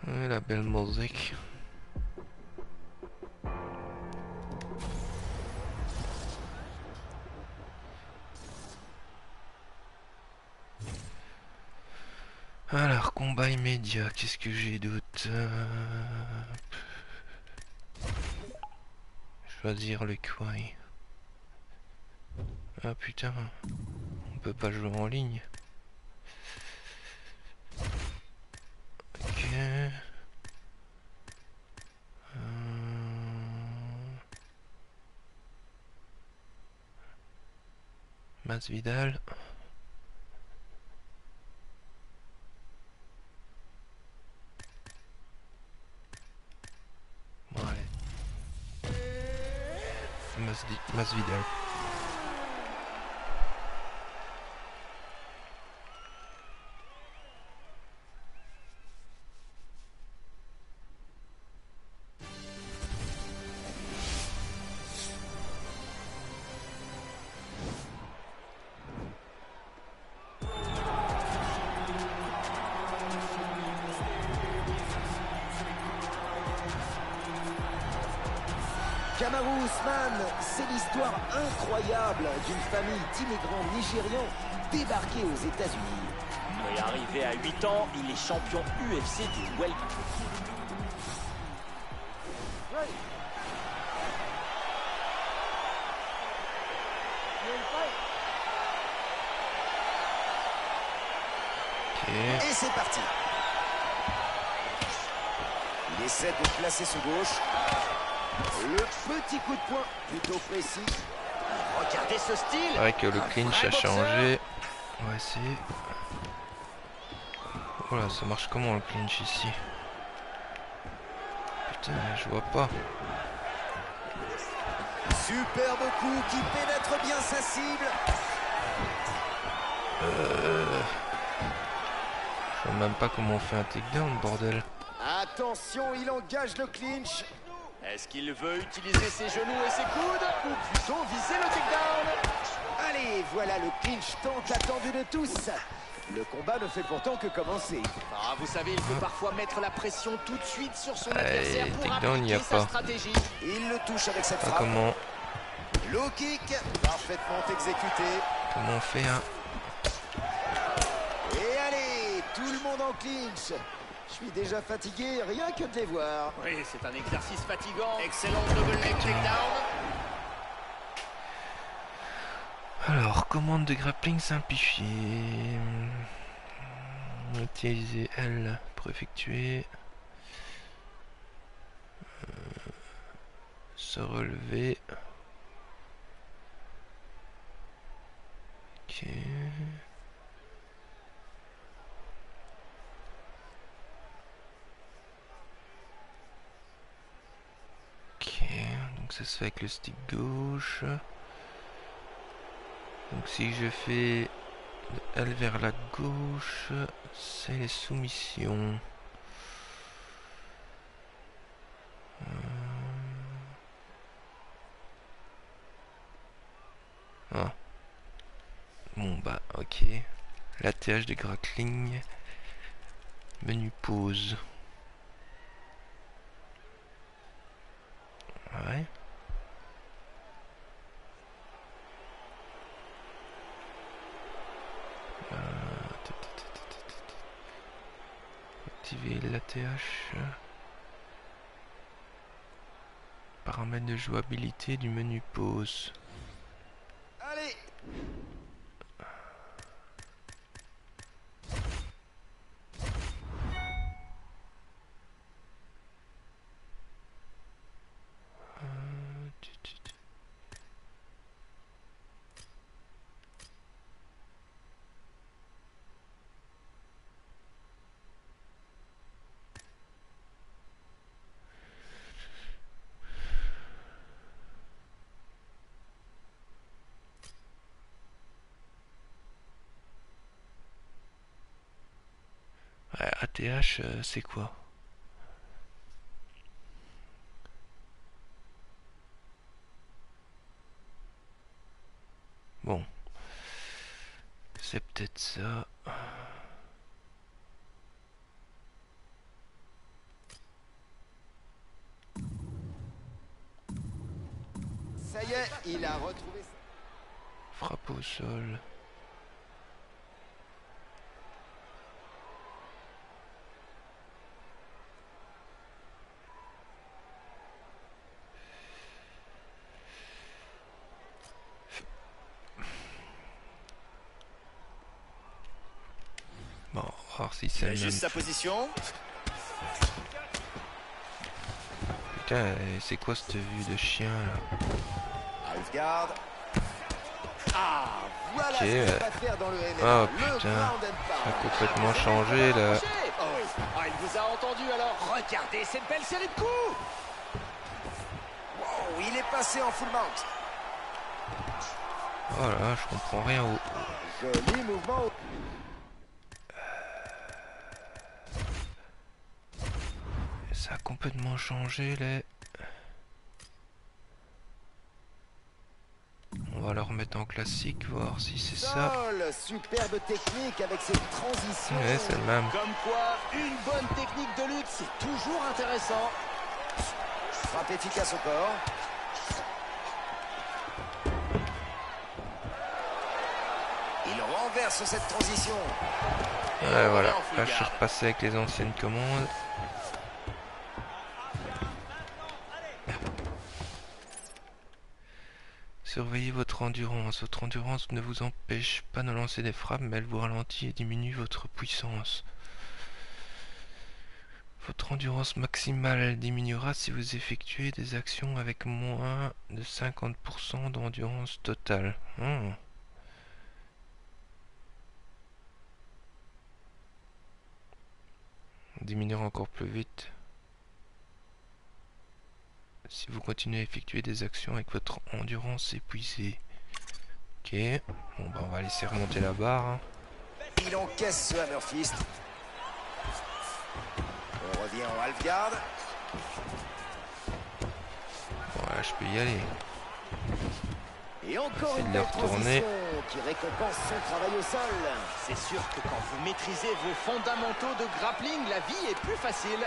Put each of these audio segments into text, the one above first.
Ouais, la belle musique. Alors, combat immédiat, qu'est-ce que j'ai d'autre? Choisir le coin. Ah putain, on peut pas jouer en ligne. Ok. Masvidal. Bon, allez. Masvidal. Kamaru Usman, c'est l'histoire incroyable d'une famille d'immigrants nigérians débarqués aux États-Unis. Et arrivé à 8 ans, il est champion UFC du welter. Ok. Et c'est parti. Il essaie de placer ce gauche. Le petit coup de poing, plutôt précis. Regardez ce style. C'est vrai que le Un clinch vrai a boxeur. changé. On va essayer. Voilà, ça marche comment le clinch ici? Putain, je vois pas. Superbe coup qui pénètre bien sa cible. Je vois même pas comment on fait un takedown, bordel. Attention, il engage le clinch. Est-ce qu'il veut utiliser ses genoux et ses coudes ou plutôt viser le takedown? Allez, voilà le clinch tant attendu de tous. Le combat ne fait pourtant que commencer. Ah, vous savez, il peut parfois mettre la pression tout de suite sur son Allez, adversaire pour takedown, il y a appliquer sa pas. stratégie. Il le touche avec cette Pas frappe. comment. Low kick, parfaitement exécuté. Comment on fait un. Et allez, tout le monde en clinch. Je suis déjà fatigué, rien que de les voir. Oui, c'est un exercice fatigant. Excellent double leg takedown. Alors, commande de grappling simplifiée. Utiliser L pour effectuer. Se relever. Ok. Ok, donc ça se fait avec le stick gauche. Donc si je fais L vers la gauche, c'est les soumissions. Ah. Bon bah ok. L'ATH de grappling. Menu pause. Ouais. Activer l'ATH. Paramètres de jouabilité du menu pause. Allez. Ouais, ATH, c'est quoi? Bon. C'est peut-être ça. il a retrouvé... Frappe au sol. Bon, on va voir si Il c'est le ajuste même. sa position. Putain, c'est quoi cette vue de chien là? Alfgard. Ah, voilà Ok, ce qu'il ouais. va faire dans le MMA. Oh Le putain, ground and ça a pound. complètement changé là. Oh oui. Ah, il vous a entendu alors. Regardez cette belle série de coups. Wow, il est passé en full mount. Oh là, je comprends rien au... Joli mouvement. Ça a complètement changé là. On va le remettre en classique, voir si c'est ça. Sol, superbe technique avec ses transitions. Ouais, c'est le même. Comme quoi, une bonne technique de lutte, c'est toujours intéressant. Frappe efficace au corps. Il renverse cette transition. Ouais, voilà. en full Là, je suis garde. repassé avec les anciennes commandes. Surveillez votre endurance. Votre endurance ne vous empêche pas de lancer des frappes, mais elle vous ralentit et diminue votre puissance. Votre endurance maximale diminuera si vous effectuez des actions avec moins de 50% d'endurance totale. On diminuera encore plus vite si vous continuez à effectuer des actions avec votre endurance épuisée. Ok, bon bah on va laisser remonter la barre. Hein. Il encaisse ce hammer fist. On revient en half-guard. Voilà, je peux y aller. Et encore Essayer une de belle le retourner. transition qui récompense son travail au sol. C'est sûr que quand vous maîtrisez vos fondamentaux de grappling, la vie est plus facile.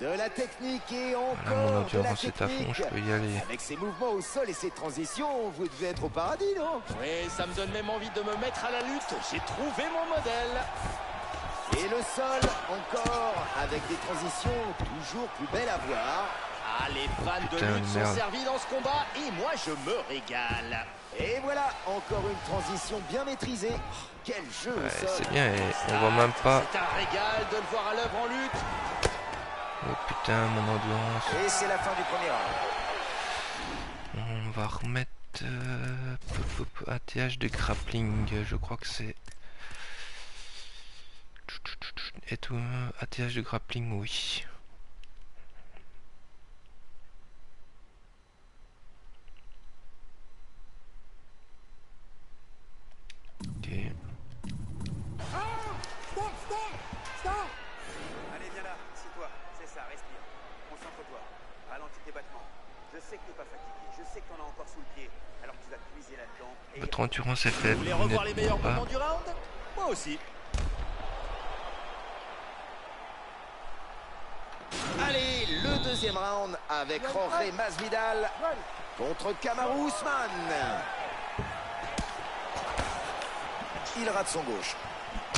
De la technique et encore Là, mon de la endurance est à fond, technique. je peux y aller. Avec ses mouvements au sol et ses transitions, vous devez être au paradis, non? Oui, ça me donne même envie de me mettre à la lutte. J'ai trouvé mon modèle. Et le sol, encore, avec des transitions toujours plus belles à voir. Ah, les fans de Putain de lutte sont merde. servis dans ce combat et moi je me régale. Et voilà, encore une transition bien maîtrisée. Oh, quel jeu au Ouais, sol. c'est bien, et on voit même pas. C'est un régal de le voir à l'œuvre en lutte. Oh putain, mon endurance. Et c'est la fin du premier round. On va remettre ATH de grappling. Je crois que c'est. Et tout, ATH de grappling, oui. Ok. Allez, viens là, assis-toi. C'est ça, respire. Concentre-toi. Ralentis tes battements. Je sais que t'es pas fatigué. Je sais que t'en as encore sous le pied. Alors tu vas puiser là-dedans et... Votre endurance est Vous faible. voulez Vous revoir les n'êtes meilleurs pas. moments du round? Moi aussi. Allez, le deuxième round avec Jorge Masvidal contre Kamaru Usman. Il rate son gauche.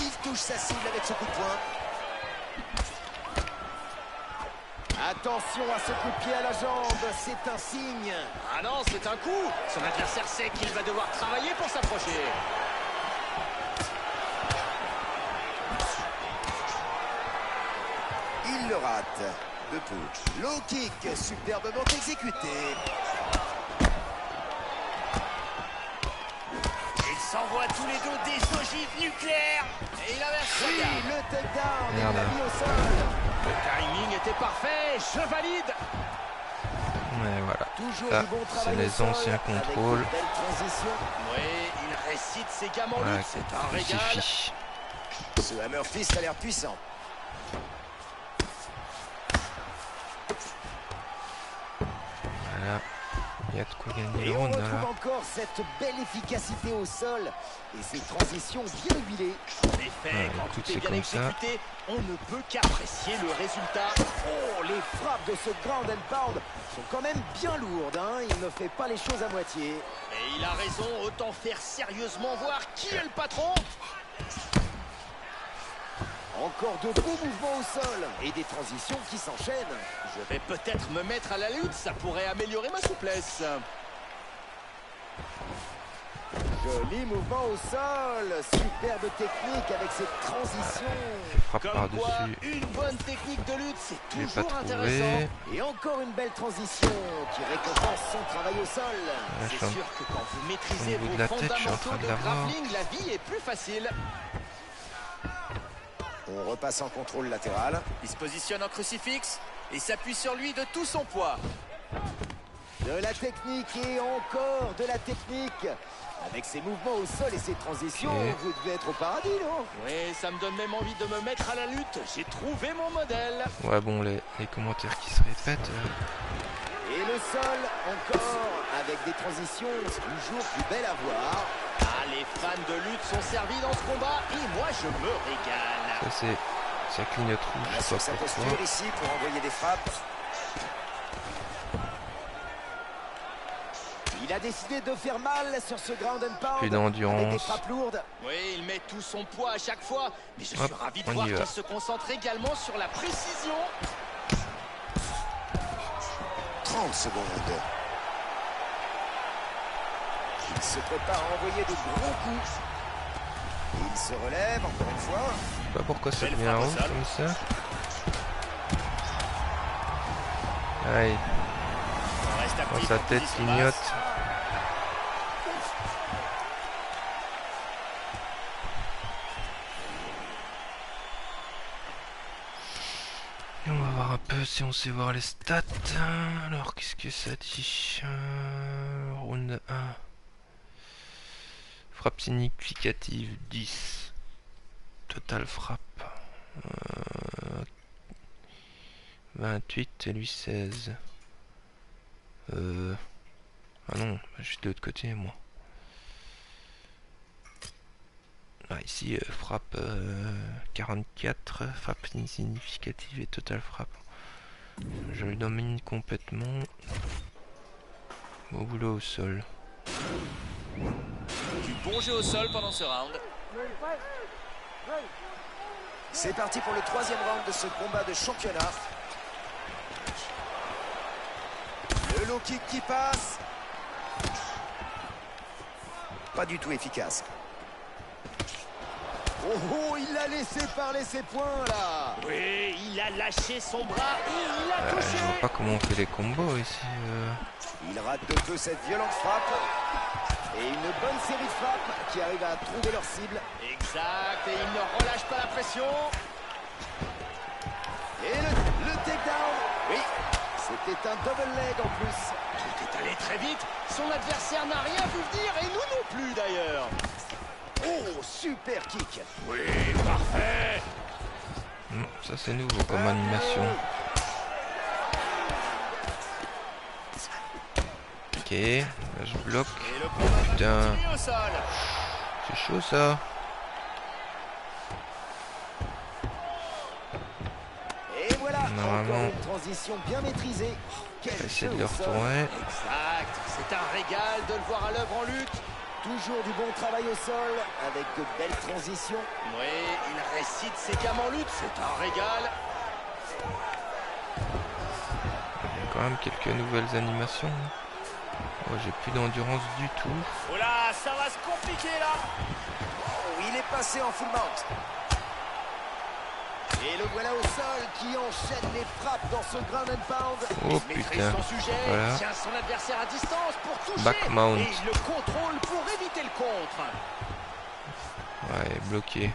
Il touche sa cible avec ce coup de poing. Attention à ce coup de pied à la jambe, c'est un signe. Ah non, c'est un coup. Son adversaire sait qu'il va devoir travailler pour s'approcher. Il le rate. De peu. Low kick, superbement exécuté. Il s'envoie tous les deux des ogives nucléaires. Et il inverse sa Oui, garde. le takedown et Merde. la mis au sol. Le timing était parfait. Je valide. Ouais, voilà. Toujours Là, du bon c'est travail au les sol, anciens avec de contrôles. belles transitions. Oui, il récite ses gammes en Voilà, lutte. C'est un qui régal. suffit. Ce hammer fist a l'air puissant. Voilà. Il y a de quoi gagner Et le on round retrouve là. encore cette belle efficacité au sol et ces transitions bien huilées. En effet, Ouais, quand écoute, tout est c'est bien comme ça. exécuté, on ne peut qu'apprécier le résultat. Oh, les frappes de ce ground and pound sont quand même bien lourdes, hein. Il ne fait pas les choses à moitié. Et il a raison, autant faire sérieusement voir qui est le patron. Encore de beaux mouvements au sol et des transitions qui s'enchaînent. Je vais peut-être me mettre à la lutte, ça pourrait améliorer ma souplesse. Joli mouvement au sol, superbe technique avec cette transition. Frappe Comme quoi, par-dessus. une bonne technique de lutte, c'est Je l'ai pas toujours trouvé. intéressant. Et encore une belle transition qui récompense son travail au sol. Ouais, je suis C'est un- sûr que quand vous maîtrisez au niveau vos de la tête, je suis en fondamentaux train de de l'avoir. grappling, la vie est plus facile. On repasse en contrôle latéral. Il se positionne en crucifix et s'appuie sur lui de tout son poids. De la technique et encore de la technique. Avec ses mouvements au sol et ses transitions, Ok. vous devez être au paradis, non? Oui, ça me donne même envie de me mettre à la lutte. J'ai trouvé mon modèle. Ouais, bon, les commentaires qui se répètent. Et le sol, encore, avec des transitions toujours plus belles à voir. Ah, les fans de lutte sont servis dans ce combat et moi je me régale. Ça, c'est. Ça clignote rouge, je sais Sur sa pas pourquoi. posture ici pour envoyer des frappes. Il a décidé de faire mal sur ce ground and pound. Plus d'endurance. Avec des frappes lourdes. Oui, il met tout son poids à chaque fois, mais je suis Hop, ravi de on voir y va. qu'il se concentre également sur la précision. 30 secondes. Il se prépare à envoyer de gros coups. Et il se relève encore une fois. Je sais pas pourquoi ça Belle devient frappe au rouge sol. comme ça. Aïe, On reste dans actif sa en tête position clignote. basse. Et on va voir un peu si on sait voir les stats. Alors, qu'est-ce que ça dit? Round 1. Frappe significative 10. Total frappe. 28 et lui 16. Ah non, je suis de l'autre côté moi. Ah, ici, frappe 44, frappe significative et total frappe. Je le domine complètement. Au boulot au sol. Du bon jeu au sol pendant ce round. C'est parti pour le troisième round de ce combat de championnat. Le low kick qui passe. Pas du tout efficace. Oh, oh, il l'a laissé parler ses poings là. Oui, il a lâché son bras et il a Je touché. vois pas comment on fait les combos ici. Il rate de peu cette violente frappe. Et une bonne série de frappes qui arrivent à trouver leur cible. Exact, et il ne relâche pas la pression. Et le takedown. Oui, c'était un double leg en plus. Tout est allé très vite. Son adversaire n'a rien vu venir et nous non plus d'ailleurs. Oh, super kick. Oui, parfait. Ça c'est nouveau comme animation. Ok, là je bloque. Et le combat Putain. continue au sol. C'est chaud ça. Et voilà, Normalement. encore une transition bien maîtrisée. Je Quel vais essayer jeu de le au sol. retourner. Exact, c'est un régal de le voir à l'œuvre en lutte. Toujours du bon travail au sol, avec de belles transitions. Oui, il récite ses gammes en lutte, c'est un régal. Il y a quand même quelques nouvelles animations. Oh, j'ai plus d'endurance du tout. Oh là, ça va se compliquer là. Oh, il est passé en full mount. Et le voilà au sol qui enchaîne les frappes dans ce ground and pound. Oh Il maîtrise putain. son sujet, Voilà. tient son adversaire à distance pour toucher. Back mount. Et il le contrôle pour éviter le contre. Ouais, bloqué.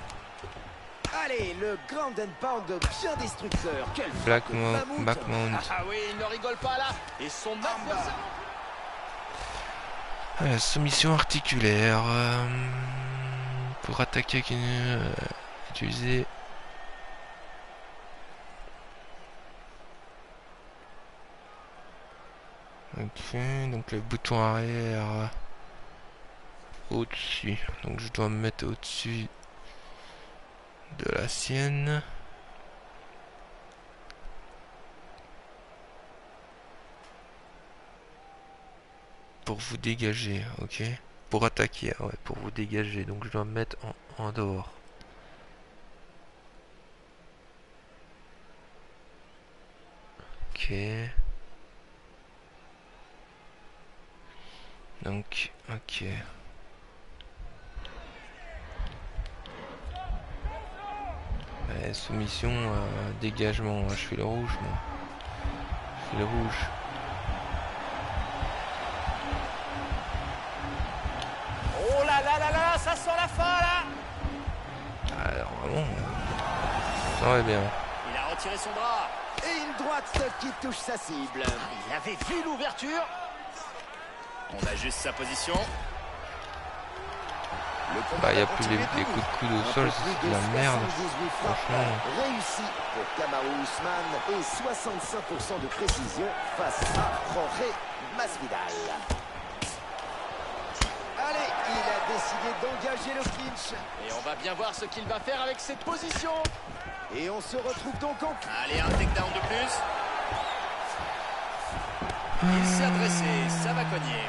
Allez, le ground and pound bien destructeur. Quel Black frappe de mount, mammouth. back mount. Ah oui, il ne rigole pas là. Et son adversaire... Soumission articulaire. Pour attaquer avec une... utiliser... Ok, donc le bouton arrière au-dessus. Donc je dois me mettre au-dessus de la sienne. Pour vous dégager, ok. Pour attaquer, ouais, pour vous dégager. Donc je dois me mettre en dehors. Ok. Donc, ok. Ouais, soumission, dégagement. Je fais le rouge, moi. Je fais le rouge. Oh là là là là, ça sent la fin là. Alors, vraiment, ça va bien. Il a retiré son bras. Et une droite qui touche sa cible. Il avait vu l'ouverture. On ajuste sa position. Le Bah, combat il n'y a va plus continuer les debout. coups de coude au Un sol, peu c'est plus de la merde. 78 frappes Franchement. réussies pour Kamaru Usman et 65% de précision face à Jorge Masvidal. Allez, il a décidé d'engager le clinch. Et on va bien voir ce qu'il va faire avec cette position. Et on se retrouve donc en... Allez, un takedown de plus. Il s'est adressé, ça va cogner.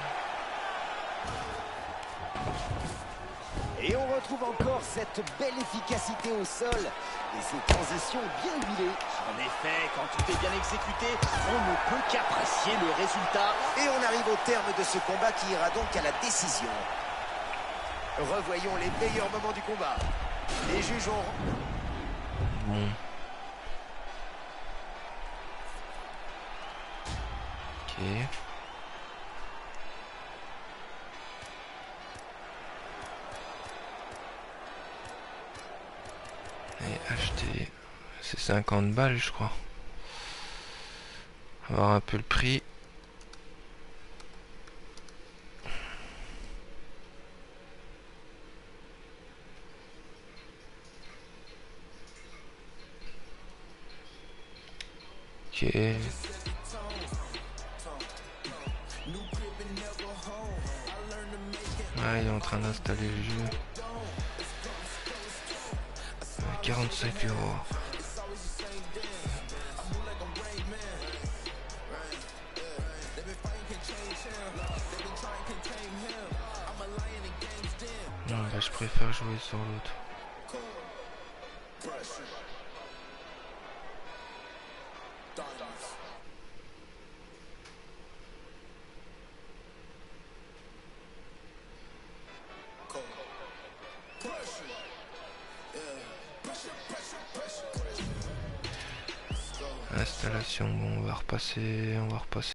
Et on retrouve encore cette belle efficacité au sol et ces transitions bien huilées. En effet, quand tout est bien exécuté, on ne peut qu'apprécier le résultat. Et on arrive au terme de ce combat qui ira donc à la décision. Revoyons les meilleurs moments du combat. Les juges ont... Bon. Ok. Et acheter. C'est 50 balles, je crois. On va voir un peu le prix. Ok. Ah, il est en train d'installer le jeu. 45 €. Non, bah, je préfère jouer sur l'autre. Installation, bon, on va repasser